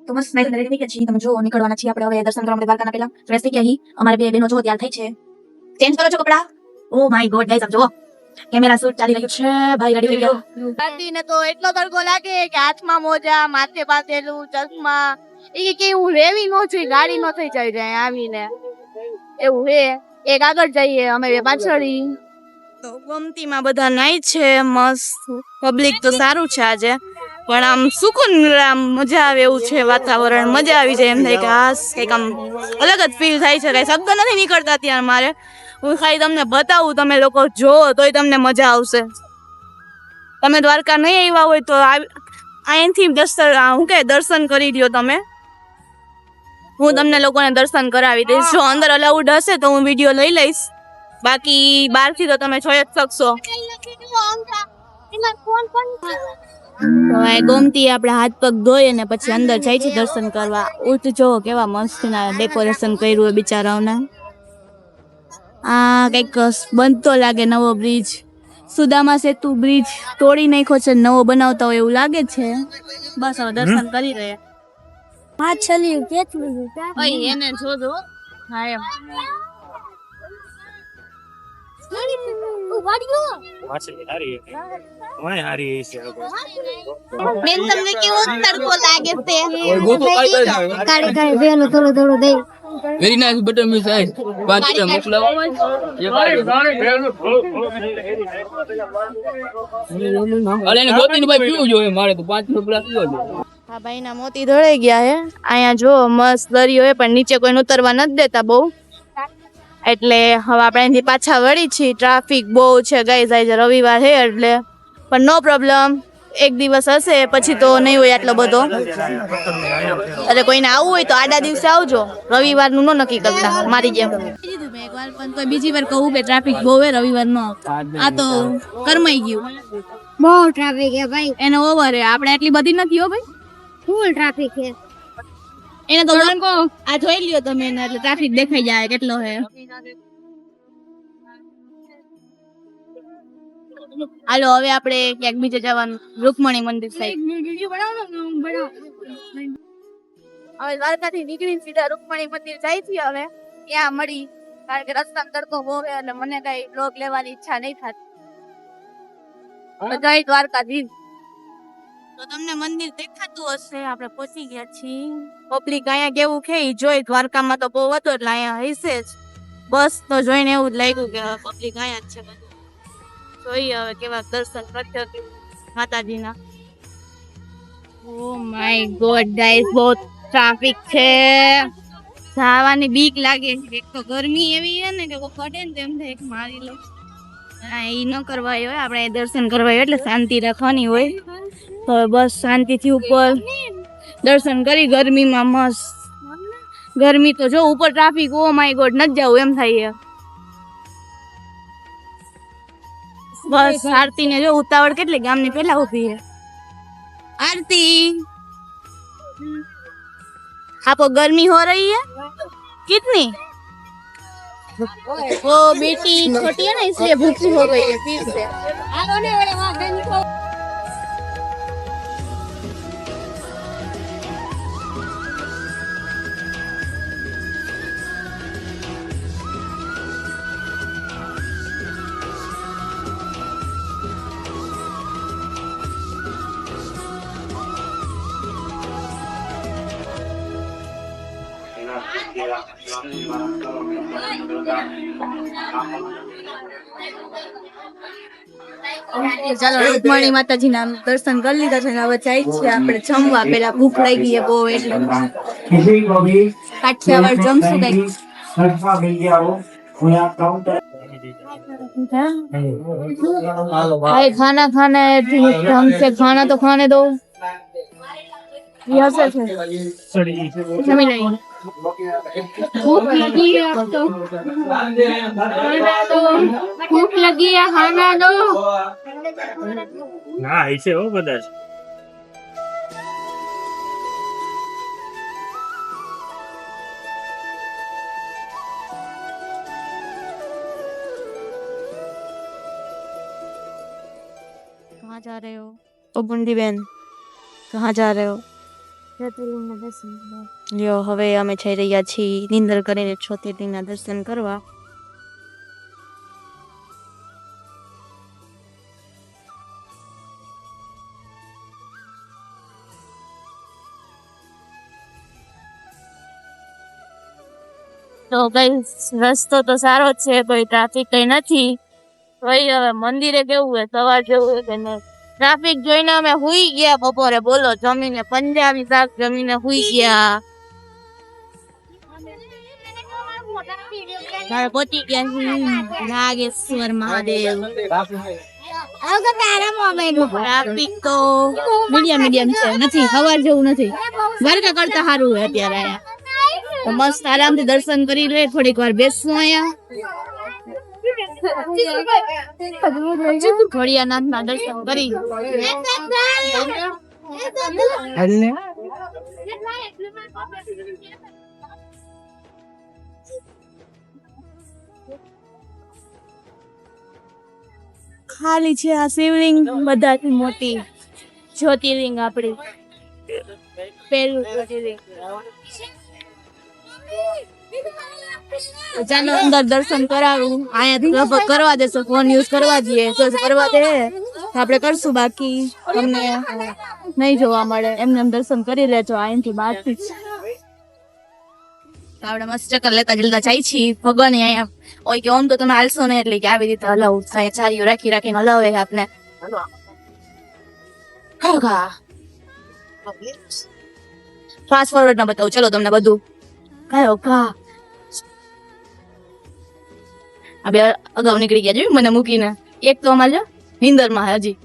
તો મસ્ત night ready થઈ ગયા છીએ. તમે જો નીકળવાના છીએ આપણે હવે દર્શન કરવા માટે દ્વારકાના. પહેલા ફ્રેશ થઈ ગયા અહીં. અમારે બે બહેનો જો તૈયાર થઈ છે. ચેન્જ કરો છો કપડા. ઓ માય ગોડ ગાઈસ, આમ જો કેમેરા શૂટ ચાલી રહ્યું છે. ભાઈ રેડી થઈ ગયા. દાદીને તો એટલો તડકો લાગે કે હાથમાં મોજા, માથે બાંધેલું ચશ્મા, એ કે હું રેવી નો છું, ગાડી નો થઈ જાય આવીને એવું હે. એક આગળ જઈએ, અમે બે પાછળ. તો ગમતીમાં બધા નાઈ છે મસ્ત. પબ્લિક તો સારું છે આજે, પણ આમ સુકૂન, આમ મજા આવે એવું છે વાતાવરણ. મજા આવી જાય એમ થાય કે હાસ કંઈક આમ અલગ જ ફીલ થાય છે. કઈ શબ્દ નથી નીકળતા ત્યાં મારે. હું ખાલી તમને બતાવું, તમે લોકો જો તોય તમને મજા આવશે. તમે દ્વારકા નહીં આવ્યા હોય તો અહીંથી દર્શન કરી લ્યો તમે. હું તમને લોકોને દર્શન કરાવી દઈશ. જો અંદર અલાઉડ હશે તો હું વિડીયો લઈ લઈશ, બાકી બહારથી તો તમે જોઈ જ શકશો. ગોમતી આપણે હાથ પગ ધોઈ અને પછી અંદર જાય છે દર્શન કરવા. ઉઠ જો કેવા મસ્ત ના ડેકોરેશન કર્યું હોય બિચારાઓને. આ કઈક બનતો લાગે નવો બ્રિજ. સુદામા સેતુ બ્રિજ તોડી નાખ્યો છે, નવો બનાવતા હોય એવું લાગે છે. બસ હવે દર્શન કરી રહ્યા. હા ચલ્યું કેટલું એને જોજો. હા એમ બેન તમને કેવો તડકો લાગે છે? કાળે કાળે બેનો થોડો થોડો દે. Very nice butter milk side 5 gram મોકલાવો. અરે એને ગોતીને ભાઈ પીવું જોઈએ મારે તો 5 રૂપિયા પીવો જોઈએ. હા ભાઈ ના મોતી ધોળાઈ ગયા હે. અહીંયા જો મસ્ત દરિયો હે, પણ નીચે કોઈ ઉતરવા નથી દેતા બહુ. એટલે હવે આપણે અહીંથી પાછા વળી છીએ. ટ્રાફિક બહુ છે ગાઈઝ, આજે રવિવાર છે એટલે. પણ નો પ્રોબ્લેમ, એક દિવસ હશે પછી તો નહીં હોય આટલો બધો. એટલે કોઈને આવવું હોય તો આડા દિવસે આવજો, રવિવારનું ન નક્કી કરતા મારી જેમ. એકવાર પણ તો બીજી વાર કહું કે ટ્રાફિક બહુ હે, રવિવાર નો આ તો કરમાઈ ગયું. બહુ ટ્રાફિક હે ભાઈ. એને ઓવર હે, આપણે એટલી બધી નથી હો ભાઈ, ફૂલ ટ્રાફિક હે. એને તો આ જોઈ લ્યો તમે એને, એટલે ટ્રાફિક દેખાઈ જાય કેટલો હે. હાલો હવે આપણે ક્યાંક બીજે જવાનું, રૂકમણી મંદિર સાઈડ. હવે દ્વારકાથી નીકળીને સીધા રૂકમણી મંદિર જાય છે. હવે ત્યાં મળી, કારણ કે રસ્તામાં તડકો બહુ હે એટલે મને કઈ બ્લોગ લેવાની ઈચ્છા નહીં થતી. જય દ્વારકાધીશ. તો તમને મંદિર દેખાતું હશે, આપણે પહોંચી ગયા છીએ. પબ્લિક અહીંયા કેવું કે જોઈ, દ્વારકામાં તો બહુ હતું એટલે અહીંયા હશે જ. બસ તો જોઈને એવું જ લાગ્યું કે પબ્લિક અહીંયા જ છે બધું. જોઈએ હવે કેવા દર્શન કરશે માતાજીના. ઓ માય ગોડ ગાઈસ, બહુ ટ્રાફિક છે, જવાની બીક લાગે. એક તો ગરમી એવી છે ને કે ફટે ને તેમ થાય મારી લો. એ ન કરવા હોય, આપણે દર્શન કરવા એટલે શાંતિ રાખવાની હોય. તો બસ શાંતિથી ઉપર દર્શન કરી. ગરમીમાં મસ્ત ગરમી તો જો ઉપર ટ્રાફિક, ઓ માય ગોડ નથી જવું એમ થાય. બસ આરતી ને જો ઉતાવળ કેટલી, ગામની પેલા ઉભી છે आरती। आपको गर्मी हो रही है कितनी? वो बेटी छोटी है ना इसलिए भूखी हो गई है फिर से। ચાલો રૂકમણી માતાજી ના દર્શન કરી લીધા છે, હવે જાય છે આપણે જમવા. પેલા ભૂખ લાગી છે બહુ એટલે કાઠિયાવાડ જમશું કઈક। भाई खाना खाना है, हमसे खाना तो खाने दो। यहाँ से जमीन नहीं भूख लगी है, अब तो खाना दो, भूख लगी है खाना दो ना ऐसे हो बदस। कहाँ जा रहे हो ओ बुंदी बहन, कहाँ जा रहे हो? લ્યો હવે અમે જઈ રહ્યા છીએ નિંદર કરીને જ્યોતિર્લિંગના દર્શન કરવા. તો કઈ રસ્તો તો સારો જ છે, કોઈ ટ્રાફિક કઈ નથી. ભાઈ હવે મંદિરે કેવું હોય, સવાર જેવું હોય કે નહીં. ટ્રાફિક જોઈને અમે હુઈ ગયા બપોરે, બોલો, જમીને પંજાબી શાક જમીને હુઈ ગયા. હવે પહોંચી ગયા છીએ નાગેશ્વર મહાદેવ. ટ્રાફિક તો મીડિયમ છે, નથી સવાર જેવું નથી. દ્વારકા કરતા સારું હોય અત્યારે અહીંયા. તો મસ્ત આરામથી દર્શન કરી લે, થોડીક વાર બેસવું અહીંયા. ખોડિયાનાથના દર્શન કરી ખાલી છે આ શિવલિંગ, બધાથી મોટી જ્યોતિર્લિંગ આપણી પહેલું જ્યોતિર્લિંગ. ચાલો અંદર દર્શન કરાવું. અહીંયાથી લગભગ કરવા દેશો, ફોન યુઝ કરવા દઈએ તો કરવા દે તો આપણે કરશું, બાકી તમને નહીં જોવા મળે. એમને એમ દર્શન કરી લેજો અહીંથી બહારથી જ. આપણે મસ્ત ચક્કર લેતા જલતા જાય છીએ. ભગવાન અહીંયા હોય કે ઓમ તો તમે હાલશો ને, એટલે કે આવી રીતે હલાવું થાય, ચારીઓ રાખી રાખીને હલાવે આપને. ફાસ્ટ ફોરવર્ડ ના બતાવું, ચલો તમને બધું. કયો ઘા આ બે અગાઉ નીકળી ગયા જોયું મને મૂકીને. એક તો અમારે નીંદર માં હજી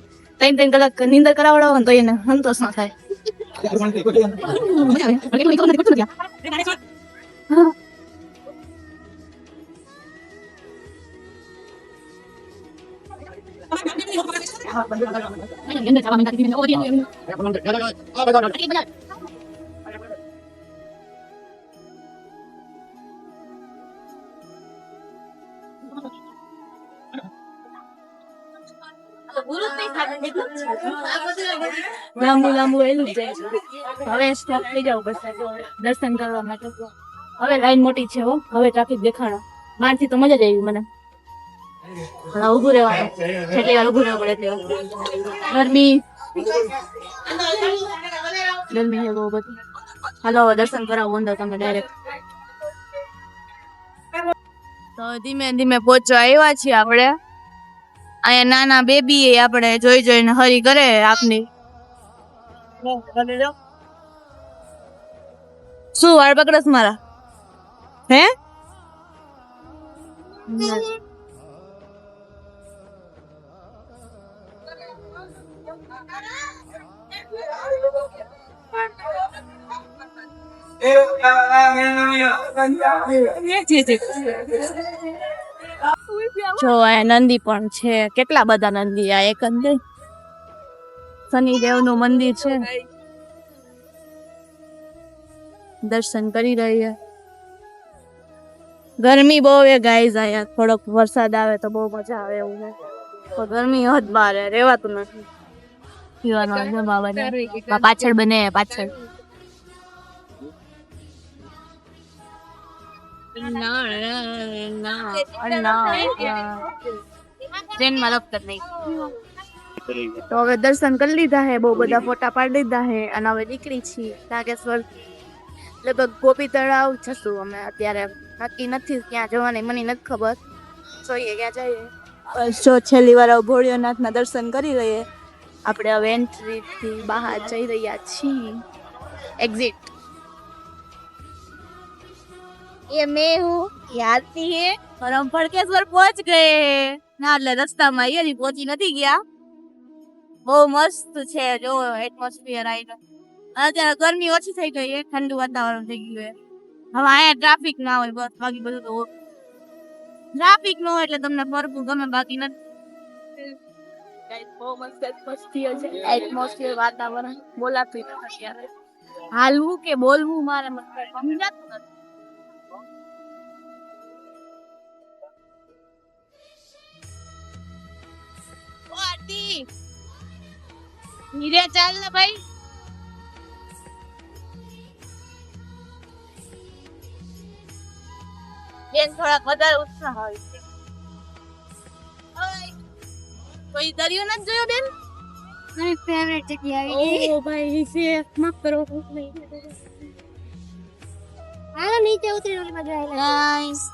3 કલાક નીંદર કરાવડાવો ને તો એને સંતોષ ના થાય. લાંબુ એલું જ જાય છે. હવે સ્ટોપ થઈ જાવ બસ દર્શન કરવા માટે. હવે લાઈન મોટી છે હો, હવે ટ્રાફિક દેખાણો. બહારથી તો મજા જ આવી મને. ઉભું રહેવાનું, જેટલી વાર ઉભું રહેવું પડે એટલી વાર. ગરમી છે બહુ બધી. હાલો હવે દર્શન કરાવું અંદર તમે ડાયરેક્ટ. તો ધીમે ધીમે પહોંચવા આવ્યા છીએ આપણે. અહીંયા નાના બેબી એ આપણે જોઈને હરી કરે આપની. શું વાળ પકડસ મારા? હે જો અહીંયા નંદી પણ છે. કેટલા બધા નંદી. આ એક જ નહીં, શનિદેવ નું મંદિર છે. દર્શન કરી રહીએ. ગરમી બહુ એ ગાઈઝ. અહીંયા થોડોક વરસાદ આવે તો બહુ મજા આવે એવું છે, તો ગરમી હદ બાર રેવાતું નથી. પીવાનું પાછળ બને, પાછળ તો હવે દર્શન કરી લીધા હે, બહુ બધા ફોટા પાડી લીધા હે, અને હવે નીકળી છીએ નાગેશ્વર. લગભગ ગોપી તળાવ જશું અમે. અત્યારે નક્કી નથી ક્યાં જવાની, મને નથી ખબર. જોઈએ ક્યાં જઈએ. બસ જો છેલ્લી વાર ભોળિયાનાથના દર્શન કરી લઈએ. આપણે હવે એન્ટ્રી થી બહાર જઈ રહ્યા છીએ. एग्जिट ये मैं हूँ, ये आरती है और हम फड़केश्वर पहुंच गए हैं. ना એટલે રસ્તામાં અહીંયા પહોંચી નથી ગયા. બહુ મસ્ત છે જો એટમોસ્ફિયર આઈ. અત્યારે ગરમી ઓછી થઈ ગઈ છે, ઠંડુ વાતાવરણ થઈ ગયું છે. હવે અહીંયા ટ્રાફિક ના હોય બસ, બાકી બધું તો ટ્રાફિક ન હોય એટલે તમને ફરવું ગમે, બાકી નથી. બહુ મસ્ત એટમોસ્ફિયર છે, એટમોસ્ફિયર વાતાવરણ બોલાતું નથી અત્યારે. હાલવું કે બોલવું મારે સમજાતું નથી. ઓ આરતી ધીરે ચાલ ને ભાઈ. બેન થોડાક વધારે ઉત્સાહ હોય છે. ઓય, કોઈ દરિયો નથી જોયો બેન? મારી ફેવરેટ જગ્યા આવી ગઈ. ઓ ભાઈ છે માફ કરો. હાલો નીચે ઉતરી ઓલી બાજુ આવેલા. નાઈસ.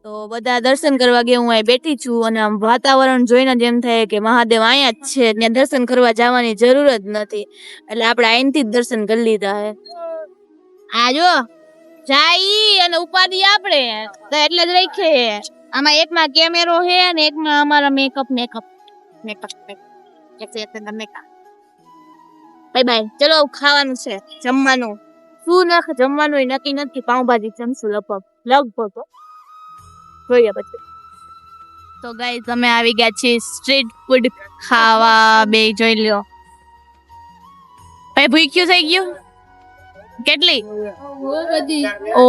તો બધા દર્શન કરવા ગયા, હું અહીં બેઠી છું અને આમ વાતાવરણ જોઈને જ એમ થાય કે મહાદેવ અહીંયા જ છે, ત્યાં દર્શન કરવા જવાની જરૂર જ નથી, એટલે આપણે અહીંથી જ દર્શન કરી લીધા હે. આ જો જાય અને ઉપાધિ આપણે તો એટલે જ રાખીએ. આમાં એકમાં કેમેરો છે અને એકમાં અમારા મેકઅપ. Bye bye. ચલો ખાવાનું છે, જમવાનું. શું જમવાનું એ નક્કી નથી, પાઉંભાજી જમશું લગભગ જોઈએ પછી. તો ગાઈસ અમે આવી ગયા છીએ સ્ટ્રીટ ફૂડ ખાવા. બે જોઈ લ્યો ભાઈ, ભૂખ્યું થઈ ગયું કેટલી? ઓ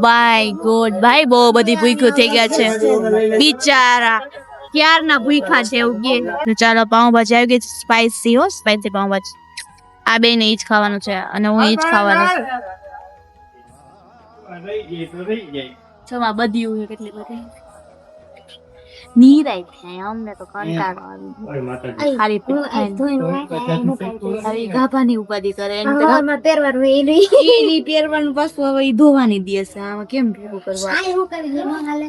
બાય ગોડ ભાઈ, બહુ બધી ભૂખ્યું થઈ ગયા છે બિચારા, ક્યારના ભૂખા છે એવું કે. તો ચાલો પાઉંભાજી આવી ગઈ છે, સ્પાઈસી હો, સ્પાઈસી પાઉંભાજી. આ બે ને ઈ જ ખાવાનું છે અને હું ઈ જ ખાવાનું છમાં બધી હોય કેટલી બધી નીરાય થાય અમને તો કંટાળો આવી ખાલી આવી ગાભાની ઉપાધિ કરે પહેરવાનું એ નહીં. ઈ પહેરવાનું પાછું હવે ઈ ધોવાની દે છે. આમાં કેમ ભેગું કરવા? આ હું કરી દઉં હાલે.